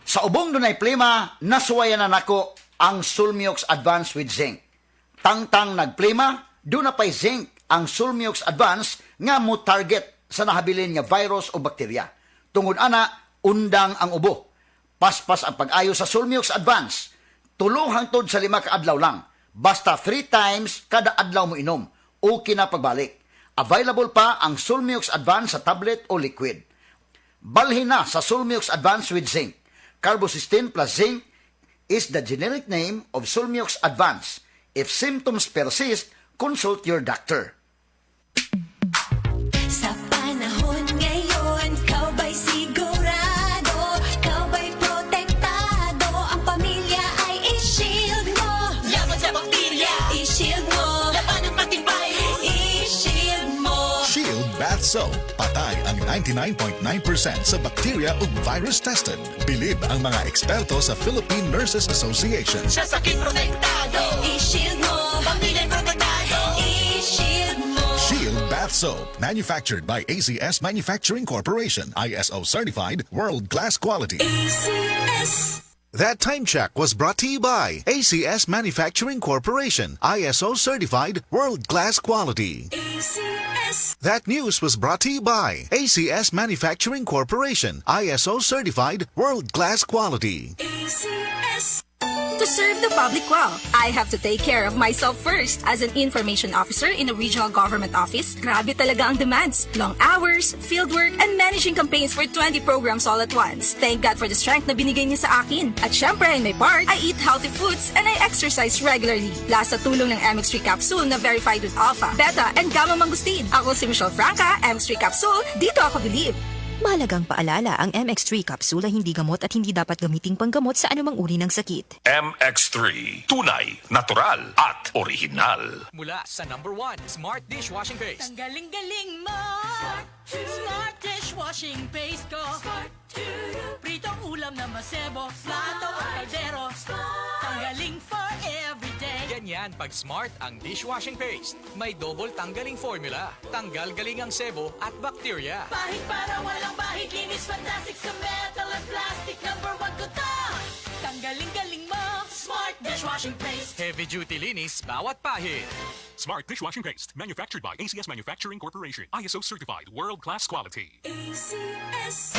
Sa ubong dunay plema, nasuwayan na nako ang Sulmiox Advance with Zinc. Tangtang nagplema, doon na pa'y zinc ang Sulmiox Advance nga mo target sa nahabilin nga virus o bakterya. Tungod ana, undang ang ubo. Paspas ang pag-ayo sa Sulmiox Advance. Tulo hangtod sa 5 ka adlaw lang. Basta 3 times kada adlaw mo inom. Okay na pagbalik. Available pa ang Sulmiox Advance sa tablet o liquid. Balhin na sa Sulmiox Advance with Zinc. Carbocysteine plus zinc is the generic name of Sulmiox Advance. If symptoms persist, consult your doctor. Sa panahon ngayon, kau ba'y sigurado? Kau ba'y protektado? Ang pamilya ay i-shield mo. Laban sa bakterya, i-shield mo. Laban ng pating virus, i-shield mo. Shield Bath Soap. Patay ang 99.9% sa bacteria ug virus tested. Bilib ang mga eksperto sa Philippine Nurses Association. Sa sakit protektado, i-shield mo. Pamilya protektado, i-shield mo. Shield Bath Soap. Manufactured by ACS Manufacturing Corporation. ISO certified, world-class quality. ACS. That time check was brought to you by ACS Manufacturing Corporation. ISO certified, world-class quality. ACS. That news was brought to you by ACS Manufacturing Corporation. ISO certified, world-class quality. ACS. To serve the public well, I have to take care of myself first. As an information officer in a regional government office, grabe talaga ang demands. Long hours, fieldwork, and managing campaigns for 20 programs all at once. Thank God for the strength na binigay niya sa akin. At syempre, in my part, I eat healthy foods and I exercise regularly. Plus, sa tulong ng MX3 capsule na verified with alpha, beta, and gamma mangustin. Ako si Michelle Franca, MX3 capsule, dito ako believe. Mahalagang paalala, ang MX3 capsule ay hindi gamot at hindi dapat gamiting panggamot sa anumang uri ng sakit. MX3. Tunay, natural, at original. Mula sa #1 Smart Dishwashing Paste. Galing-galing mo. Smart dishwashing paste ko. Pritong ulam na masebo. Plato o kaldero. Tanggaling for everyday. Ganyan pag Smart ang dishwashing paste. May double tanggaling formula. Tanggal galing ang sebo at bakterya. Bahid para walang bahid. Linis fantastic sa metal at plastic. #1 ko to. Tanggaling-galing mo. Smart dishwashing paste. Heavy duty linis bawat pahid. Smart Dishwashing Paste, manufactured by ACS Manufacturing Corporation. ISO certified, world-class quality. ACS.